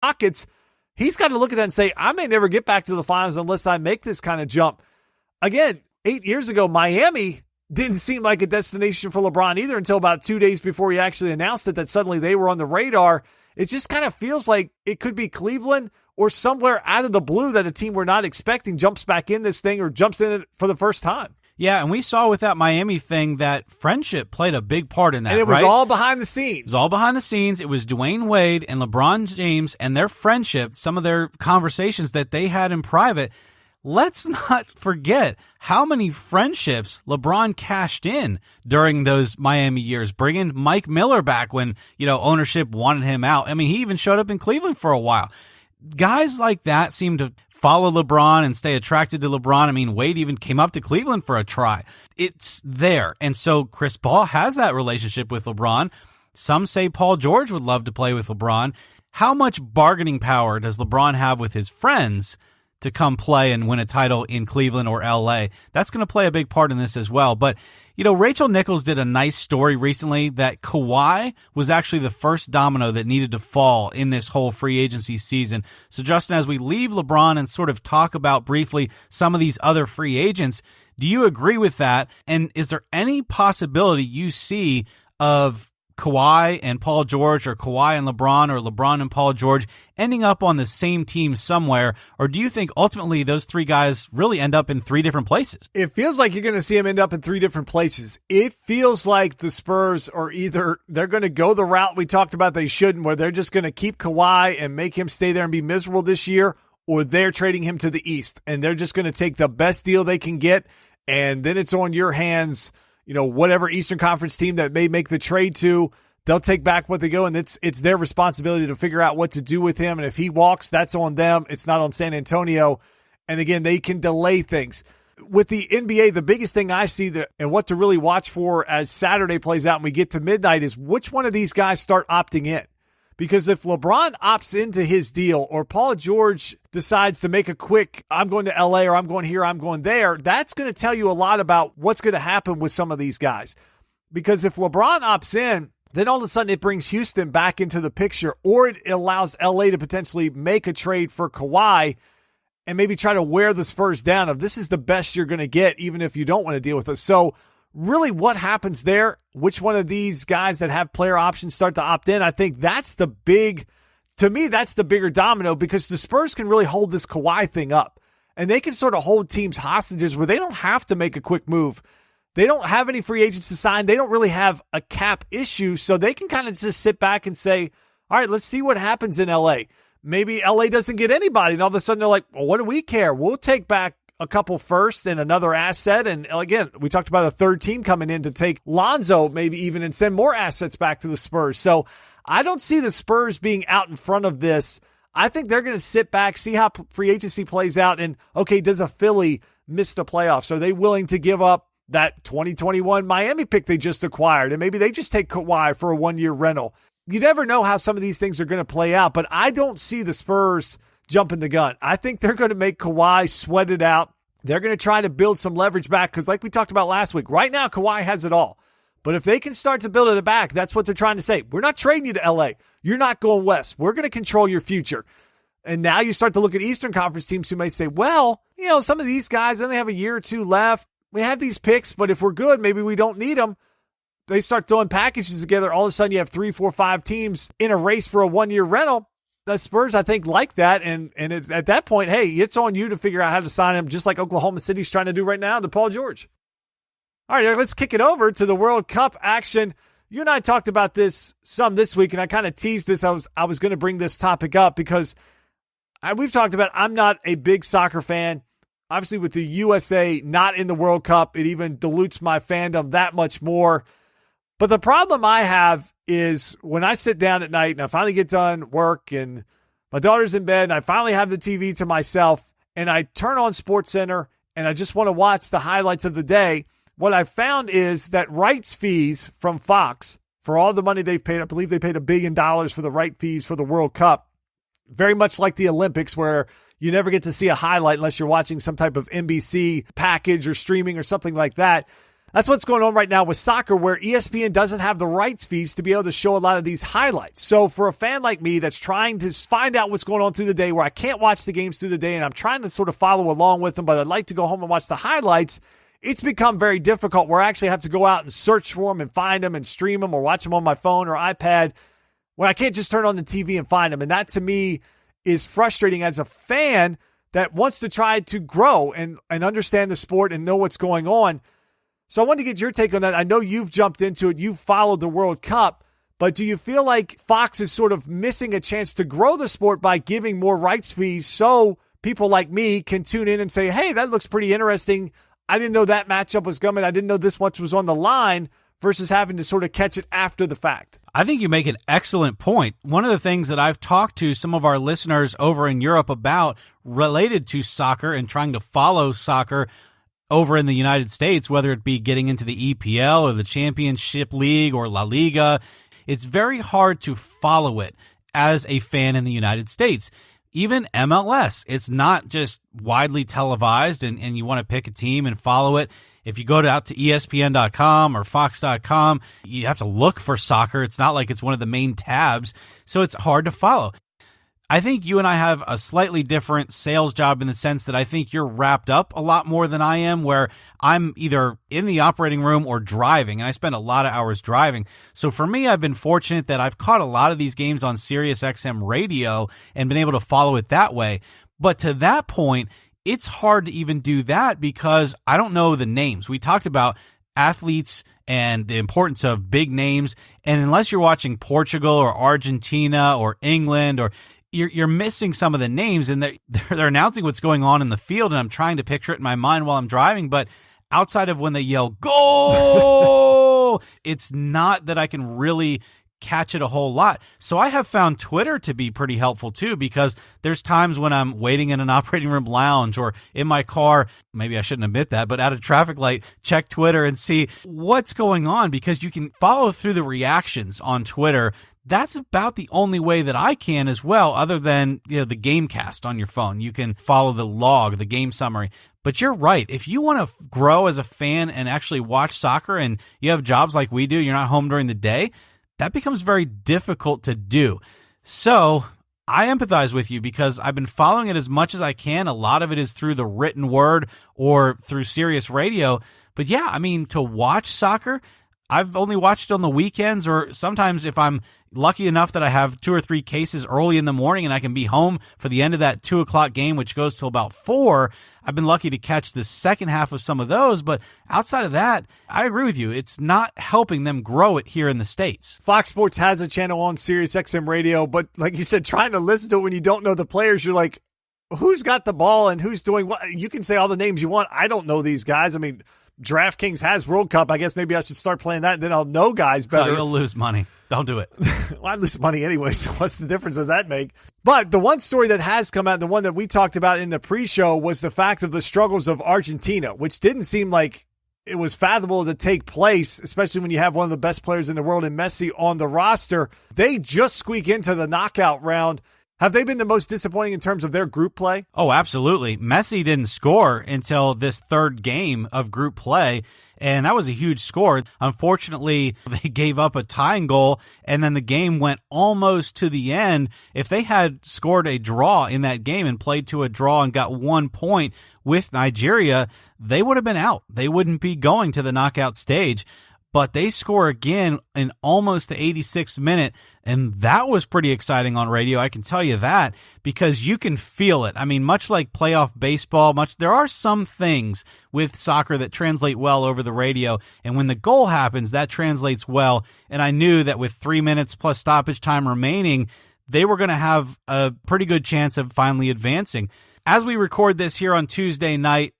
Rockets, he's got to look at that and say, I may never get back to the finals unless I make this kind of jump. Again, 8 years ago, Miami didn't seem like a destination for LeBron either until about 2 days before he actually announced it, that suddenly they were on the radar. It just kind of feels like it could be Cleveland or somewhere out of the blue that a team we're not expecting jumps back in this thing or jumps in it for the first time. Yeah, and we saw with that Miami thing that friendship played a big part in that, and it was right? all behind the scenes. It was all behind the scenes. It was Dwayne Wade and LeBron James and their friendship, some of their conversations that they had in private. Let's not forget how many friendships LeBron cashed in during those Miami years, bringing Mike Miller back when, ownership wanted him out. I mean, he even showed up in Cleveland for a while. Guys like that seem to follow LeBron and stay attracted to LeBron. I mean, Wade even came up to Cleveland for a try. It's there. And so Chris Paul has that relationship with LeBron. Some say Paul George would love to play with LeBron. How much bargaining power does LeBron have with his friends to come play and win a title in Cleveland or LA? That's going to play a big part in this as well. But, Rachel Nichols did a nice story recently that Kawhi was actually the first domino that needed to fall in this whole free agency season. So, Justin, as we leave LeBron and sort of talk about briefly some of these other free agents, do you agree with that? And is there any possibility you see of Kawhi and Paul George, or Kawhi and LeBron, or LeBron and Paul George ending up on the same team somewhere? Or do you think ultimately those three guys really end up in three different places? It feels like you're going to see them end up in three different places. It feels like the Spurs are either they're going to go the route we talked about they shouldn't, where they're just going to keep Kawhi and make him stay there and be miserable this year, or they're trading him to the East and they're just going to take the best deal they can get, and then it's on your hands. Whatever Eastern Conference team that may make the trade to, they'll take back what they go, and it's their responsibility to figure out what to do with him. And if he walks, that's on them. It's not on San Antonio. And again, they can delay things. With the NBA, the biggest thing I see and what to really watch for as Saturday plays out and we get to midnight is which one of these guys start opting in. Because if LeBron opts into his deal, or Paul George decides to make a quick, I'm going to LA, or I'm going here, I'm going there, that's going to tell you a lot about what's going to happen with some of these guys. Because if LeBron opts in, then all of a sudden it brings Houston back into the picture, or it allows LA to potentially make a trade for Kawhi and maybe try to wear the Spurs down of this is the best you're going to get, even if you don't want to deal with us. So really what happens there, which one of these guys that have player options start to opt in, I think that's the bigger domino, because the Spurs can really hold this Kawhi thing up and they can sort of hold teams hostages where they don't have to make a quick move. They don't have any free agents to sign. They don't really have a cap issue, so they can kind of just sit back and say, all right, let's see what happens in LA. Maybe LA doesn't get anybody, and all of a sudden they're like, well, what do we care? We'll take back a couple first and another asset. And again, we talked about a third team coming in to take Lonzo maybe even and send more assets back to the Spurs. So I don't see the Spurs being out in front of this. I think they're going to sit back, see how free agency plays out. And okay, does a Philly miss the playoffs? Are they willing to give up that 2021 Miami pick they just acquired? And maybe they just take Kawhi for a 1-year rental. You never know how some of these things are going to play out, but I don't see the Spurs jumping the gun. I think they're going to make Kawhi sweat it out. They're going to try to build some leverage back because like we talked about last week, right now Kawhi has it all. But if they can start to build it back, that's what they're trying to say. We're not trading you to LA. You're not going west. We're going to control your future. And now you start to look at Eastern Conference teams who may say, well, some of these guys only have a year or two left. We have these picks, but if we're good, maybe we don't need them. They start throwing packages together. All of a sudden you have 3, 4, 5 teams in a race for a 1-year rental. The Spurs, I think, like that. And at that point, hey, it's on you to figure out how to sign him, just like Oklahoma City's trying to do right now to Paul George. All right, let's kick it over to the World Cup action. You and I talked about this some this week, and I kind of teased this. I was going to bring this topic up because we've talked about I'm not a big soccer fan. Obviously, with the USA not in the World Cup, it even dilutes my fandom that much more. But the problem I have is when I sit down at night and I finally get done work and my daughter's in bed and I finally have the TV to myself and I turn on SportsCenter and I just want to watch the highlights of the day, what I've found is that rights fees from Fox for all the money they've paid, I believe they paid $1 billion for the right fees for the World Cup, very much like the Olympics where you never get to see a highlight unless you're watching some type of NBC package or streaming or something like that. That's what's going on right now with soccer, where ESPN doesn't have the rights fees to be able to show a lot of these highlights. So for a fan like me that's trying to find out what's going on through the day, where I can't watch the games through the day and I'm trying to sort of follow along with them, but I'd like to go home and watch the highlights, it's become very difficult where I actually have to go out and search for them and find them and stream them or watch them on my phone or iPad when I can't just turn on the TV and find them. And that to me is frustrating as a fan that wants to try to grow and understand the sport and know what's going on. So I wanted to get your take on that. I know you've jumped into it. You've followed the World Cup, but do you feel like Fox is sort of missing a chance to grow the sport by giving more rights fees so people like me can tune in and say, hey, that looks pretty interesting. I didn't know that matchup was coming. I didn't know this much was on the line, versus having to sort of catch it after the fact. I think you make an excellent point. One of the things that I've talked to some of our listeners over in Europe about related to soccer and trying to follow soccer over in the United States, whether it be getting into the EPL or the Championship League or La Liga, it's very hard to follow it as a fan in the United States. Even MLS, it's not just widely televised and you want to pick a team and follow it. If you go out to ESPN.com or Fox.com, you have to look for soccer. It's not like it's one of the main tabs, so it's hard to follow. I think you and I have a slightly different sales job in the sense that I think you're wrapped up a lot more than I am, where I'm either in the operating room or driving, and I spend a lot of hours driving. So for me, I've been fortunate that I've caught a lot of these games on Sirius XM radio and been able to follow it that way. But to that point, it's hard to even do that because I don't know the names. We talked about athletes and the importance of big names, and unless you're watching Portugal or Argentina or England, or you're missing some of the names, and they're announcing what's going on in the field, and I'm trying to picture it in my mind while I'm driving, but outside of when they yell, goal, it's not that I can really catch it a whole lot. So I have found Twitter to be pretty helpful too, because there's times when I'm waiting in an operating room lounge or in my car, maybe I shouldn't admit that, but at a traffic light, check Twitter and see what's going on, because you can follow through the reactions on Twitter. That's about the only way that I can as well, other than the Gamecast on your phone. You can follow the log, the game summary. But you're right. If you want to grow as a fan and actually watch soccer, and you have jobs like we do, you're not home during the day, that becomes very difficult to do. So I empathize with you because I've been following it as much as I can. A lot of it is through the written word or through Sirius Radio. But yeah, I mean, to watch soccer, I've only watched on the weekends, or sometimes if I'm lucky enough that I have 2 or 3 cases early in the morning and I can be home for the end of that 2:00 game, which goes till about 4. I've been lucky to catch the second half of some of those. But outside of that, I agree with you. It's not helping them grow it here in the States. Fox Sports has a channel on Sirius XM radio, but like you said, trying to listen to it when you don't know the players, you're like, who's got the ball and who's doing what? You can say all the names you want. I don't know these guys. I mean, DraftKings has World Cup. I guess maybe I should start playing that, and then I'll know guys better. No, you'll lose money. Don't do it. Well, I lose money anyway, so what's the difference does that make? But the one story that has come out, the one that we talked about in the pre-show, was the fact of the struggles of Argentina, which didn't seem like it was fathomable to take place, especially when you have one of the best players in the world in Messi on the roster. They just squeak into the knockout round. Have they been the most disappointing in terms of their group play? Oh, absolutely. Messi didn't score until this third game of group play, and that was a huge score. Unfortunately, they gave up a tying goal, and then the game went almost to the end. If they had scored a draw in that game and played to a draw and got 1 point with Nigeria, they would have been out. They wouldn't be going to the knockout stage. But they score again in almost the 86th minute, and that was pretty exciting on radio, I can tell you that, because you can feel it. I mean, much like playoff baseball, there are some things with soccer that translate well over the radio, and when the goal happens, that translates well, and I knew that with 3 minutes plus stoppage time remaining, they were going to have a pretty good chance of finally advancing. As we record this here on Tuesday night,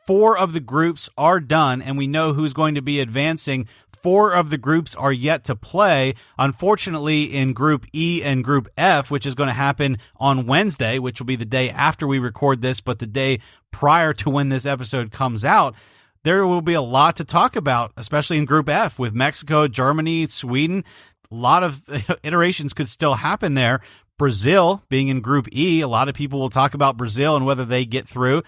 4 of the groups are done, and we know who's going to be advancing. 4 of the groups are yet to play. Unfortunately, in Group E and Group F, which is going to happen on Wednesday, which will be the day after we record this, but the day prior to when this episode comes out, there will be a lot to talk about, especially in Group F with Mexico, Germany, Sweden. A lot of iterations could still happen there. Brazil being in Group E, a lot of people will talk about Brazil and whether they get through.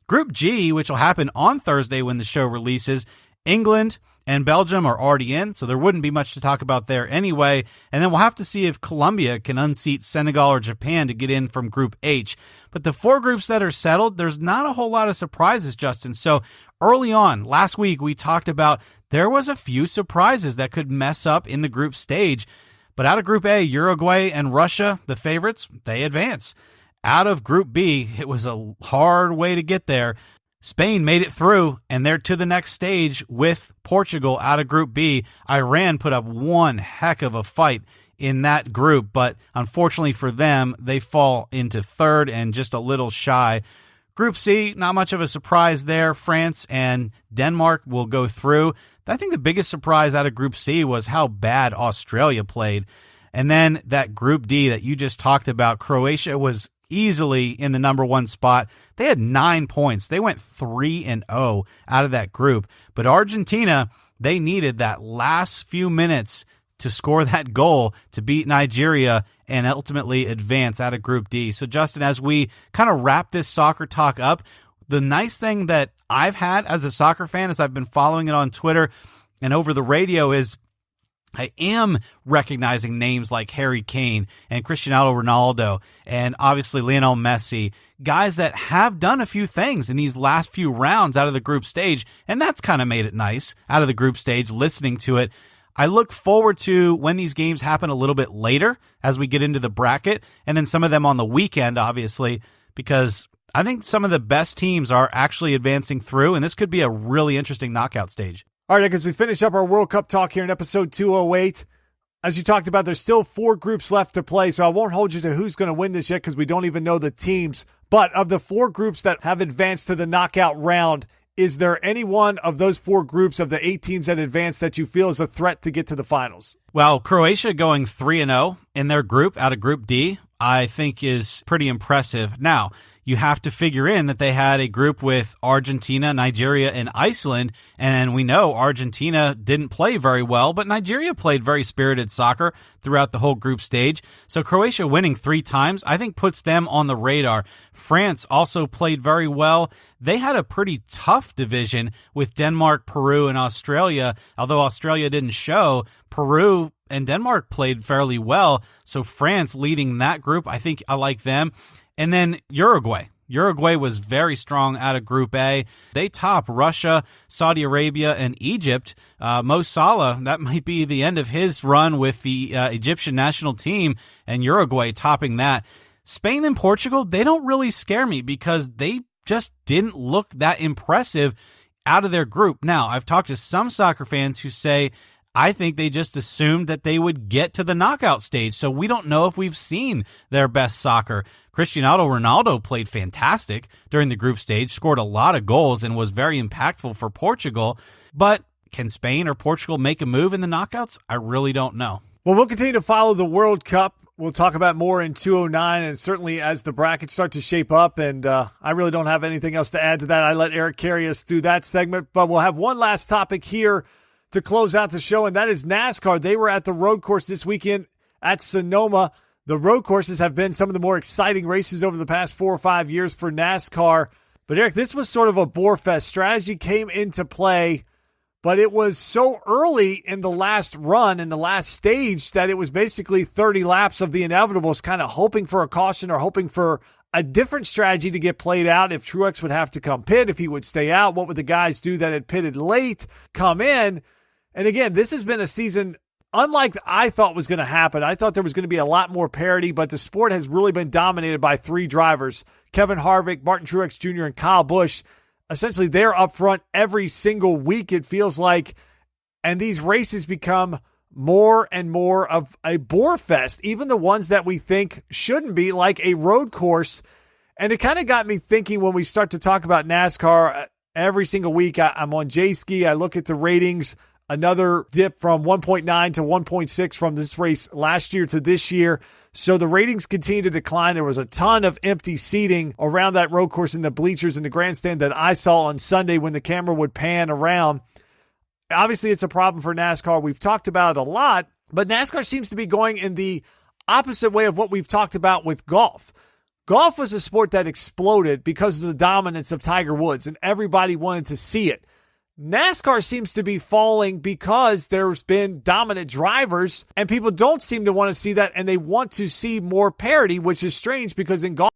Group G, which will happen on Thursday when the show releases, England and Belgium are already in, so there wouldn't be much to talk about there anyway. And then we'll have to see if Colombia can unseat Senegal or Japan to get in from Group H. But the 4 groups that are settled, there's not a whole lot of surprises, Justin. So early on, last week, we talked about there was a few surprises that could mess up in the group stage. But out of Group A, Uruguay and Russia, the favorites, they advance. Out of Group B, it was a hard way to get there. Spain made it through, and they're to the next stage with Portugal out of Group B. Iran put up one heck of a fight in that group, but unfortunately for them, they fall into third and just a little shy. Group C, not much of a surprise there. France and Denmark will go through. I think the biggest surprise out of Group C was how bad Australia played. And then that Group D that you just talked about, Croatia was easily in the number 1 spot. They had 9 points. They went 3-0 out of that group. But Argentina, they needed that last few minutes to score that goal to beat Nigeria and ultimately advance out of Group D. So, Justin, as we kind of wrap this soccer talk up, the nice thing that I've had as a soccer fan as I've been following it on Twitter and over the radio is I am recognizing names like Harry Kane and Cristiano Ronaldo and obviously Lionel Messi, guys that have done a few things in these last few rounds out of the group stage, and that's kind of made it nice out of the group stage, listening to it. I look forward to when these games happen a little bit later as we get into the bracket, and then some of them on the weekend, obviously, because I think some of the best teams are actually advancing through, and this could be a really interesting knockout stage. All right, as we finish up our World Cup talk here in episode 208, as you talked about, there's still 4 groups left to play, so I won't hold you to who's going to win this yet because we don't even know the teams. But of the 4 groups that have advanced to the knockout round, is there any one of those 4 groups of the 8 teams that advanced that you feel is a threat to get to the finals? Well, Croatia going 3-0 in their group out of Group D, I think is pretty impressive. Now, you have to figure in that they had a group with Argentina, Nigeria, and Iceland, and we know Argentina didn't play very well, but Nigeria played very spirited soccer throughout the whole group stage. So Croatia winning 3 times, I think, puts them on the radar. France also played very well. They had a pretty tough division with Denmark, Peru, and Australia. Although Australia didn't show, Peru and Denmark played fairly well. So France leading that group, I think I like them. And then Uruguay. Uruguay was very strong out of Group A. They top Russia, Saudi Arabia, and Egypt. Mo Salah, that might be the end of his run with the Egyptian national team, and Uruguay topping that. Spain and Portugal, they don't really scare me because they just didn't look that impressive out of their group. Now, I've talked to some soccer fans who say, I think they just assumed that they would get to the knockout stage, so we don't know if we've seen their best soccer. Cristiano Ronaldo played fantastic during the group stage, scored a lot of goals, and was very impactful for Portugal. But can Spain or Portugal make a move in the knockouts? I really don't know. Well, we'll continue to follow the World Cup. We'll talk about more in 209, and certainly as the brackets start to shape up, and I really don't have anything else to add to that. I let Eric carry us through that segment, but we'll have one last topic here to close out the show, and that is NASCAR. They were at the road course this weekend at Sonoma. The road courses have been some of the more exciting races over the past 4 or 5 years for NASCAR. But Eric, this was sort of a bore fest. Strategy came into play, but it was so early in the last run, in the last stage, that it was basically 30 laps of the inevitables, kind of hoping for a caution or hoping for a different strategy to get played out. If Truex would have to come pit, if he would stay out, what would the guys do that had pitted late come in? And again, this has been a season unlike I thought was going to happen. I thought there was going to be a lot more parity, but the sport has really been dominated by 3 drivers, Kevin Harvick, Martin Truex Jr., and Kyle Busch. Essentially, they're up front every single week, it feels like, and these races become more and more of a bore fest, even the ones that we think shouldn't be, like a road course. And it kind of got me thinking when we start to talk about NASCAR every single week. I'm on J-Ski. I look at the ratings. Another dip from 1.9 to 1.6 from this race last year to this year. So the ratings continue to decline. There was a ton of empty seating around that road course in the bleachers and the grandstand that I saw on Sunday when the camera would pan around. Obviously, it's a problem for NASCAR. We've talked about it a lot, but NASCAR seems to be going in the opposite way of what we've talked about with golf. Golf was a sport that exploded because of the dominance of Tiger Woods, and everybody wanted to see it. NASCAR seems to be falling because there's been dominant drivers, and people don't seem to want to see that, and they want to see more parity, which is strange because in golf,